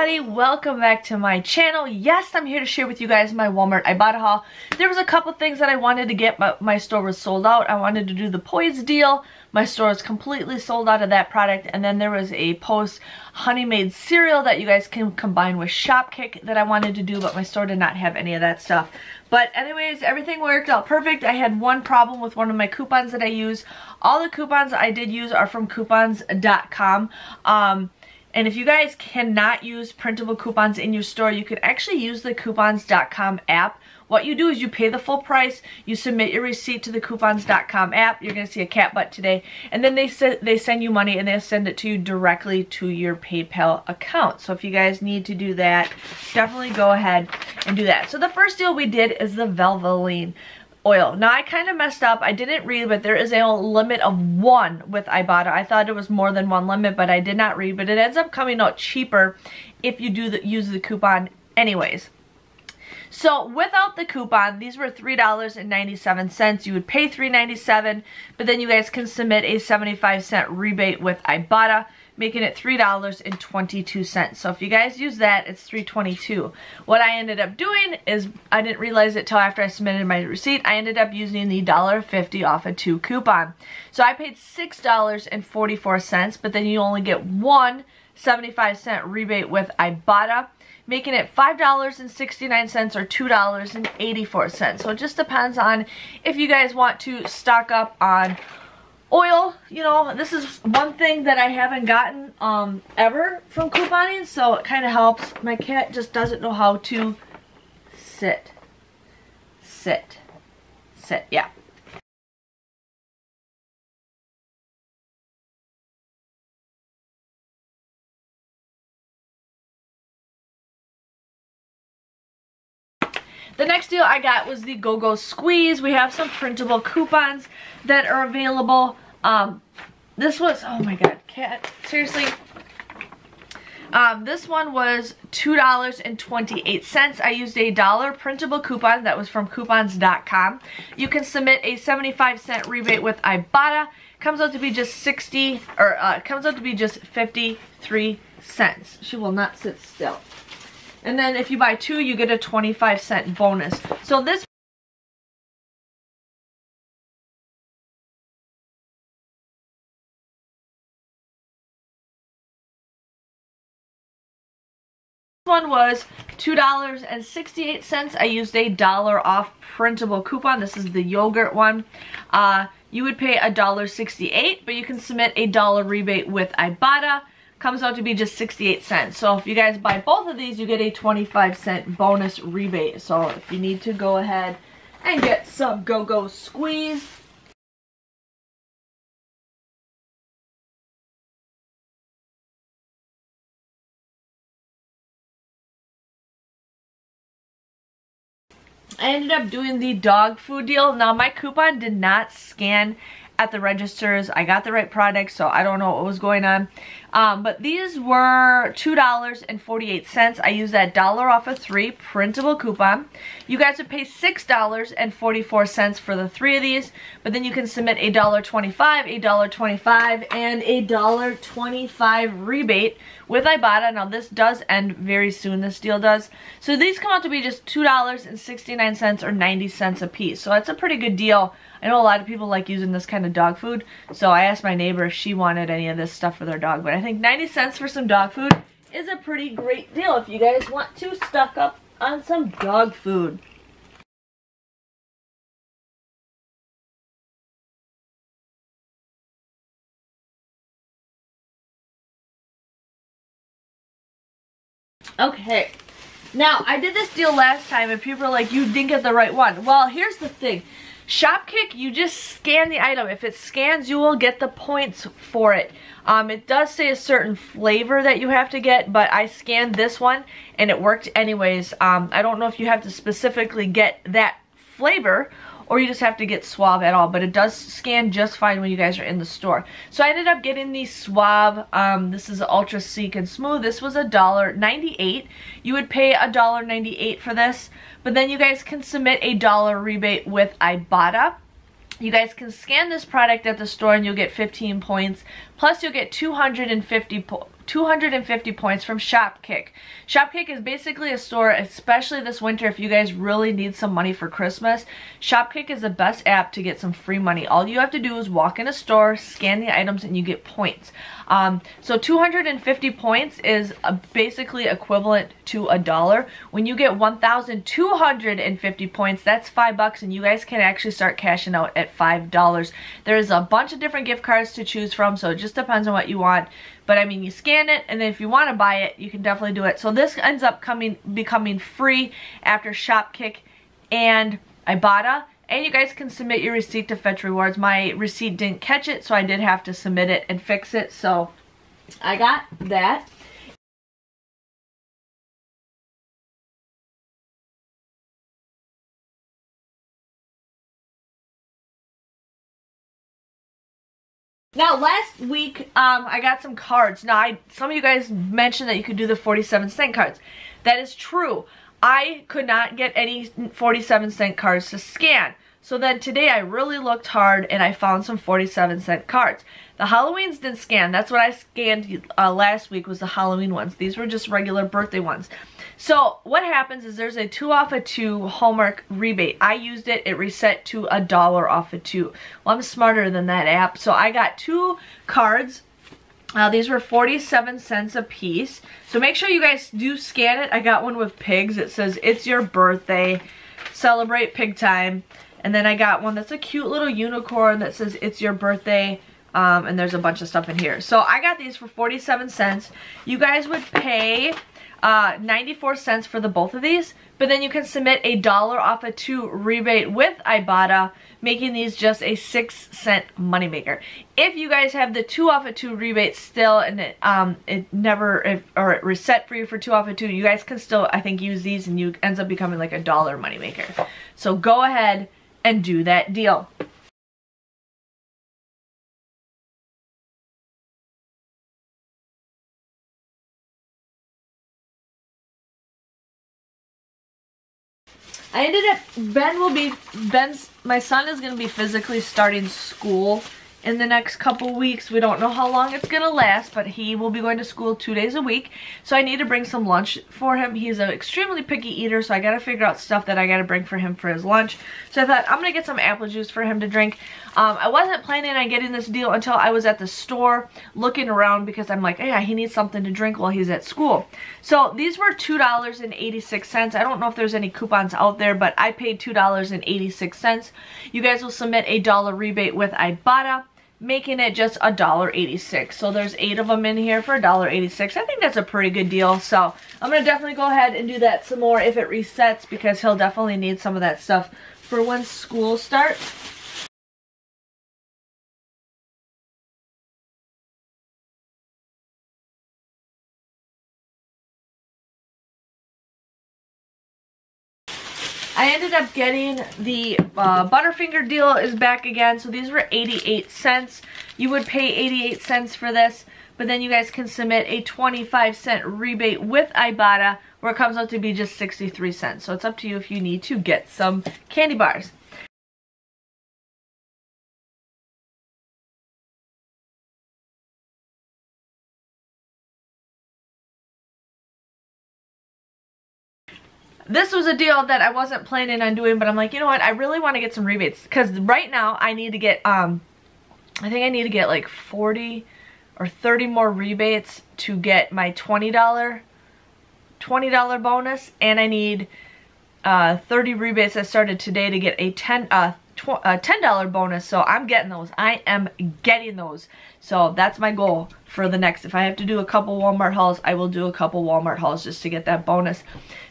everybody, welcome back to my channel. Yes, I'm here to share with you guys my Walmart Ibotta haul. There was a couple things that I wanted to get, but my store was sold out. I wanted to do the Poise deal. My store is completely sold out of that product. And then there was a Post Honey Made cereal that you guys can combine with Shopkick that I wanted to do, but my store did not have any of that stuff. But anyways, everything worked out perfect. I had one problem with one of my coupons that I use. All the coupons I did use are from coupons.com. And if you guys cannot use printable coupons in your store, you can actually use the coupons.com app. What you do is you pay the full price, you submit your receipt to the coupons.com app. You're going to see a cat butt today. And then they send you money and they send it to you directly to your PayPal account. So if you guys need to do that, definitely go ahead and do that. So the first deal we did is the Valveline oil. Now I kind of messed up. I didn't read, but there is a limit of 1 with Ibotta. I thought it was more than 1 limit, but I did not read. But it ends up coming out cheaper if you do use the coupon anyways. So without the coupon, these were $3.97. You would pay $3.97, but then you guys can submit a 75-cent rebate with Ibotta, making it $3.22. So if you guys use that, it's $3.22. What I ended up doing is, I didn't realize it till after I submitted my receipt, I ended up using the $1.50 off a 2 coupon. So I paid $6.44, but then you only get one 75-cent rebate with Ibotta, making it $5.69 or $2.84. So it just depends on if you guys want to stock up on oil. You know, this is one thing that I haven't gotten ever from couponing, so it kind of helps. My cat just doesn't know how to sit. Yeah. The next deal I got was the Go-Go Squeeze. We have some printable coupons that are available. This was, oh my god, cat, seriously. This one was $2.28. I used a $1 printable coupon that was from coupons.com. You can submit a 75-cent rebate with Ibotta. Comes out to be just 53 cents. She will not sit still. And then if you buy 2, you get a 25-cent bonus. So this one was $2.68. I used a $1 off printable coupon. This is the yogurt one. You would pay $1.68, but you can submit a $1 rebate with Ibotta. Comes out to be just 68 cents. So if you guys buy both of these, you get a 25-cent bonus rebate. So if you need to go ahead and get some Go-Go Squeeze. I ended up doing the dog food deal. Now my coupon did not scan at the registers. I got the right product, so I don't know what was going on. But these were $2.48. I used that $1 off of 3 printable coupon. You guys would pay $6.44 for the 3 of these, but then you can submit a $1.25, a $1.25, and a $1.25 rebate with Ibotta. Now this does end very soon, this deal does. So these come out to be just $2.69 or 90 cents a piece. So that's a pretty good deal. I know a lot of people like using this kind of dog food, so I asked my neighbor if she wanted any of this stuff for their dog. But I think 90 cents for some dog food is a pretty great deal if you guys want to stock up on some dog food. Okay, now I did this deal last time and people are like, you didn't get the right one. Well, here's the thing. Shopkick, you just scan the item. If it scans, you will get the points for it. It does say a certain flavor that you have to get, but I scanned this one and it worked anyways. I don't know if you have to specifically get that flavor or you just have to get Suave at all, but it does scan just fine when you guys are in the store. So I ended up getting the Suave. This is Ultra Seek and Smooth. This was $1.98. You would pay $1.98 for this, but then you guys can submit a $1 rebate with Ibotta. You guys can scan this product at the store and you'll get 15 points. Plus you'll get 250 250 points from Shopkick. Shopkick is basically a store, especially this winter, if you guys really need some money for Christmas. Shopkick is the best app to get some free money. All you have to do is walk in a store, scan the items, and you get points. So 250 points is basically equivalent to $1. When you get 1,250 points, that's $5, and you guys can actually start cashing out at $5. There's a bunch of different gift cards to choose from, so it just depends on what you want. But I mean, you scan it, and then if you want to buy it, you can definitely do it. So this ends up becoming free after Shopkick and Ibotta. And you guys can submit your receipt to fetch rewards. My receipt didn't catch it, so I did have to submit it and fix it. So I got that. Now, last week, I got some cards. Now, some of you guys mentioned that you could do the 47-cent cards. That is true. I could not get any 47-cent cards to scan. So then today I really looked hard and I found some 47-cent cards. The Halloweens didn't scan. That's what I scanned last week, was the Halloween ones. These were just regular birthday ones. So what happens is there's a 2 off of 2 Hallmark rebate. I used it. It reset to $1 off of 2. Well, I'm smarter than that app. So I got 2 cards. These were 47 cents a piece. So make sure you guys do scan it. I got one with pigs. It says, "It's your birthday. Celebrate pig time." And then I got one that's a cute little unicorn that says, "It's your birthday." And there's a bunch of stuff in here. So I got these for 47 cents. You guys would pay 94 cents for the both of these, but then you can submit $1 off of 2 rebate with Ibotta, making these just a 6-cent moneymaker. If you guys have the 2 off of 2 rebate still, and it reset for you for 2 off of 2, you guys can still, I think, use these, and you ends up becoming like $1 moneymaker. So go ahead and do that deal. I ended up, my son is going to be physically starting school in the next couple weeks. We don't know how long it's going to last, but he will be going to school 2 days a week. So I need to bring some lunch for him. He's an extremely picky eater, so I got to figure out stuff that I got to bring for him for his lunch. So I thought I'm going to get some apple juice for him to drink. I wasn't planning on getting this deal until I was at the store looking around, because I'm like, yeah, he needs something to drink while he's at school. So these were $2.86. I don't know if there's any coupons out there, but I paid $2.86. You guys will submit $1 rebate with Ibotta, making it just $1.86. So there's 8 of them in here for $1.86. I think that's a pretty good deal. So I'm going to definitely go ahead and do that some more if it resets, because he'll definitely need some of that stuff for when school starts. I ended up getting the Butterfinger deal is back again. So these were 88 cents. You would pay 88 cents for this, but then you guys can submit a 25-cent rebate with Ibotta, where it comes out to be just 63 cents. So it's up to you if you need to get some candy bars. This was a deal that I wasn't planning on doing, but I'm like, you know what? I really want to get some rebates, because right now I need to get, I think I need to get like 40 or 30 more rebates to get my $20 bonus, and I need 30 rebates that started today to get a $10 bonus. So I'm getting those. I am getting those. So that's my goal for the next. If I have to do a couple Walmart hauls, I will do a couple Walmart hauls just to get that bonus.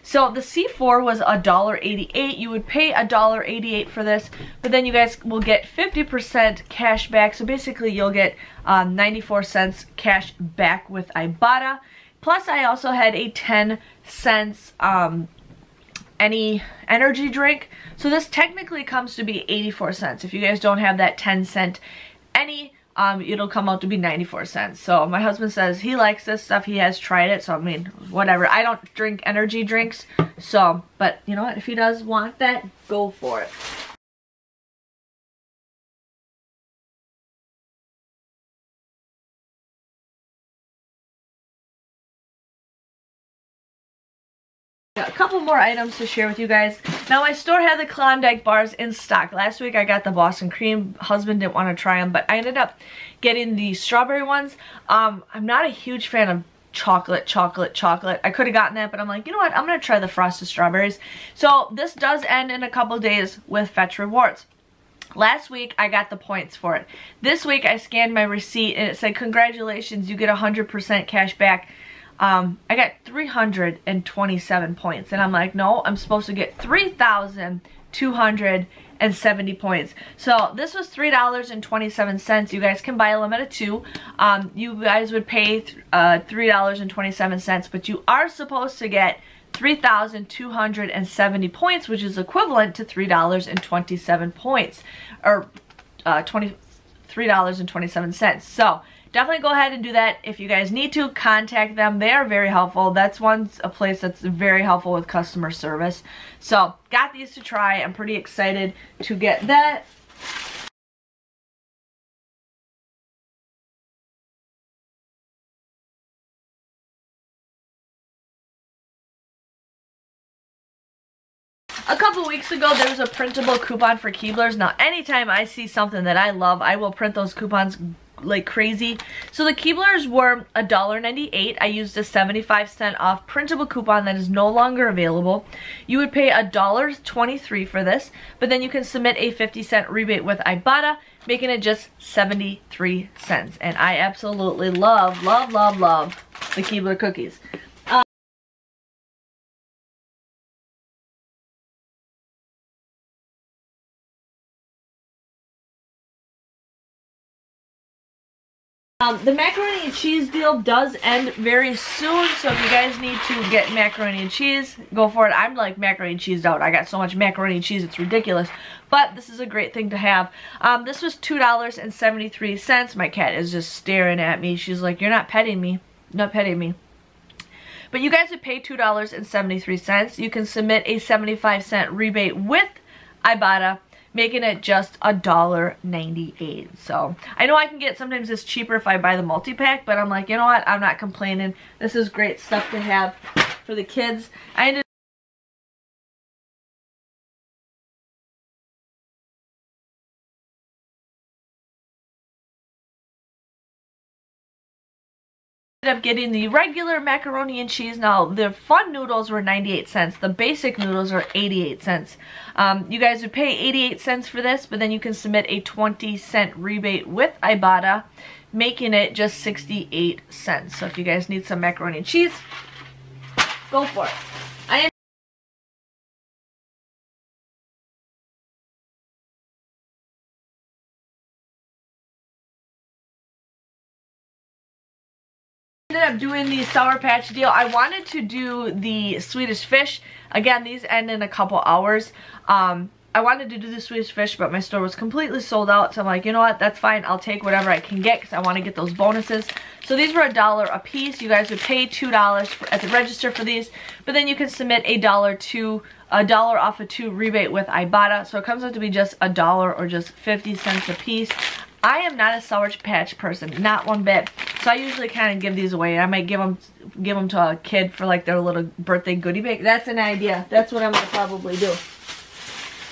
So the C4 was $1.88. You would pay $1.88 for this, but then you guys will get 50% cash back. So basically you'll get 94 cents cash back with Ibotta. Plus I also had a 10 cents any energy drink. So this technically comes to be 84 cents. If you guys don't have that 10-cent any, it'll come out to be 94 cents. So my husband says he likes this stuff. He has tried it. So I mean, whatever. I don't drink energy drinks. So, but you know what? If he does want that, go for it. A couple more items to share with you guys. Now my store had the Klondike bars in stock. Last week I got the Boston cream. Husband didn't want to try them, but I ended up getting the strawberry ones. I'm not a huge fan of chocolate. I could have gotten that, but I'm like, you know what? I'm going to try the frosted strawberries. So this does end in a couple days with Fetch Rewards. Last week I got the points for it. This week I scanned my receipt and it said, congratulations, you get 100% cash back. I got 327 points, and I'm like, no, I'm supposed to get 3,270 points. So this was $3.27. You guys can buy a limit of 2. You guys would pay $3.27, but you are supposed to get 3,270 points, which is equivalent to $3.27 points, or $3.27. So definitely go ahead and do that. If you guys need to, contact them. They are very helpful. That's a place that's very helpful with customer service. So got these to try. I'm pretty excited to get that. A couple weeks ago, there was a printable coupon for Keeblers. Now, anytime I see something that I love, I will print those coupons like crazy. So the Keeblers were $1.98. I used a 75-cent off printable coupon that is no longer available. You would pay $1.23 for this, but then you can submit a 50-cent rebate with Ibotta, making it just 73 cents. And I absolutely love the Keebler cookies. The macaroni and cheese deal does end very soon, so if you guys need to get macaroni and cheese, go for it. I'm like macaroni and cheese out. I got so much macaroni and cheese, it's ridiculous. But this is a great thing to have. This was $2.73. My cat is just staring at me. She's like, you're not petting me. Not petting me. But you guys would pay $2.73. You can submit a 75-cent rebate with Ibotta, making it just $1.98. So I know I can get sometimes this cheaper if I buy the multi-pack, but I'm like, you know what, I'm not complaining. This is great stuff to have for the kids. I ended up getting the regular macaroni and cheese. Now the fun noodles were 98 cents. The basic noodles are 88 cents. You guys would pay 88 cents for this, but then you can submit a 20-cent rebate with Ibotta, making it just 68 cents. So if you guys need some macaroni and cheese, go for it. I ended up doing the Sour Patch deal. I wanted to do the Swedish Fish. Again, these end in a couple hours. I wanted to do the Swedish Fish, but my store was completely sold out. So I'm like, you know what? That's fine. I'll take whatever I can get because I want to get those bonuses. So these were $1 a piece. You guys would pay $2 at the register for these, but then you can submit a $1 off of 2 rebate with Ibotta. So it comes out to be just $1 or just 50 cents a piece. I am not a Sour Patch person, not one bit. So I usually kind of give these away. I might give them to a kid for like their little birthday goodie bag. That's an idea. That's what I'm going to probably do.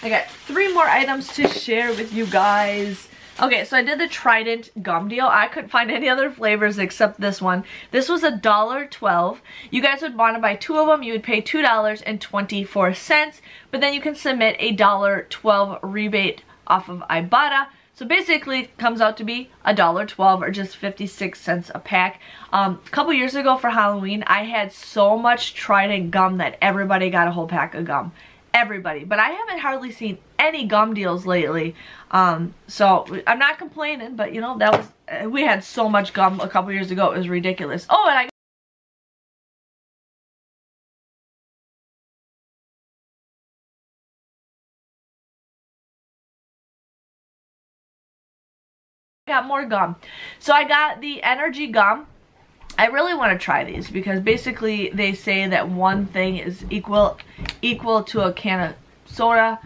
I got 3 more items to share with you guys. Okay, so I did the Trident gum deal. I couldn't find any other flavors except this one. This was $1.12. You guys would want to buy 2 of them. You would pay $2.24, but then you can submit a $1.12 rebate off of Ibotta. So basically it comes out to be $1.12 or just 56 cents a pack. A couple years ago for Halloween, I had so much Trident gum that everybody got a whole pack of gum. Everybody. But I haven't hardly seen any gum deals lately. So I'm not complaining, but you know, that was, we had so much gum a couple years ago, it was ridiculous. Oh, and I got more gum. So I got the energy gum. I really want to try these because basically they say that one thing is equal to a can of soda,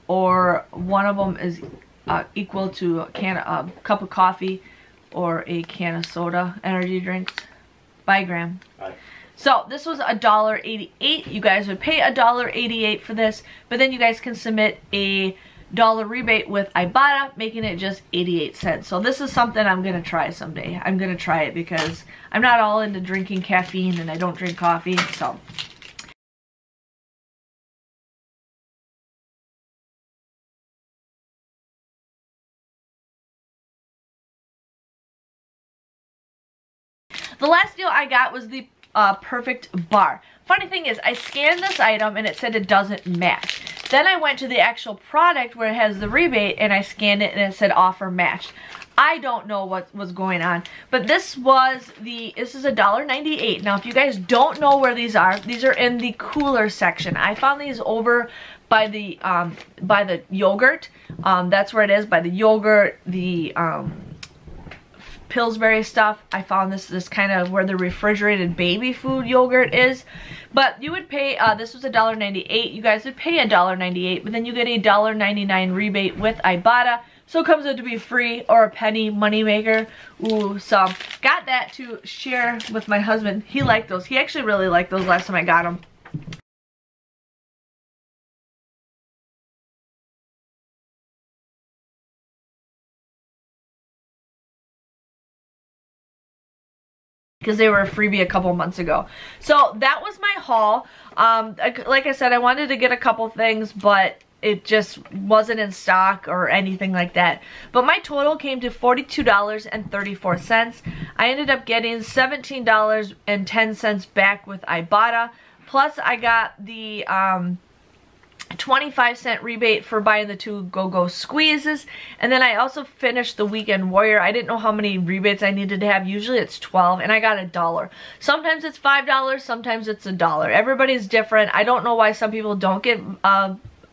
or one of them is equal to a cup of coffee or a can of soda. Energy drinks by gram. So this was $1.88. You guys would pay $1.88 for this, but then you guys can submit a $1 rebate with Ibotta, making it just 88 cents. So this is something I'm gonna try someday. I'm gonna try it because I'm not all into drinking caffeine and I don't drink coffee, so. The last deal I got was the perfect bar. Funny thing is, I scanned this item and it said it doesn't match. Then I went to the actual product where it has the rebate and I scanned it and it said offer matched. I don't know what was going on, but this is $1.98. Now, if you guys don't know where these are in the cooler section. I found these over by the yogurt. That's where it is, by the yogurt, the Pillsbury stuff. I found this kind of where the refrigerated baby food yogurt is. But you would pay, this was $1.98. You guys would pay $1.98, but then you get a $1.99 rebate with Ibotta. So it comes out to be free or a penny moneymaker. Ooh, so got that to share with my husband. He liked those. He actually really liked those last time I got them. Because they were a freebie a couple months ago. So that was my haul. Like I said, I wanted to get a couple things, but it just wasn't in stock or anything like that. But my total came to $42.34. I ended up getting $17.10 back with Ibotta. Plus I got the 25-cent rebate for buying the 2 Go-Go squeezes, and then I also finished the Weekend Warrior. I didn't know how many rebates I needed to have. Usually it's 12, and I got $1. Sometimes it's $5, sometimes it's $1. Everybody's different. I don't know why some people don't get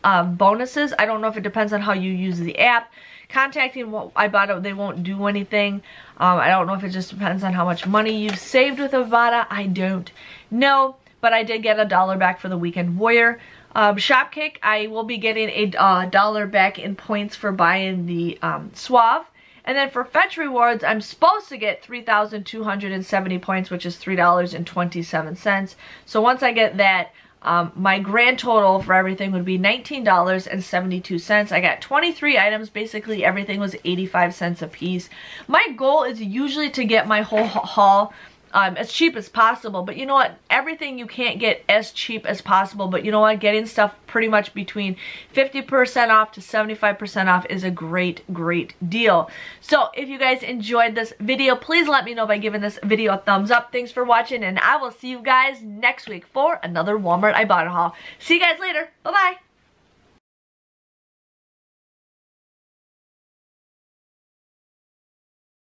bonuses. I don't know if it depends on how you use the app. Contacting Ibotta, they won't do anything. I don't know if it just depends on how much money you've saved with Ibotta. I don't know, but I did get $1 back for the Weekend Warrior. Shopkick, I will be getting a $1 back in points for buying the Suave. And then for Fetch Rewards, I'm supposed to get 3,270 points, which is $3.27. So once I get that, my grand total for everything would be $19.72. I got 23 items. Basically, everything was 85 cents a piece. My goal is usually to get my whole haul as cheap as possible, but you know what, everything you can't get as cheap as possible, but you know what, getting stuff pretty much between 50% off to 75% off is a great deal. So if you guys enjoyed this video, please let me know by giving this video a thumbs up. Thanks for watching, and I will see you guys next week for another Walmart Ibotta haul. See you guys later. Bye bye.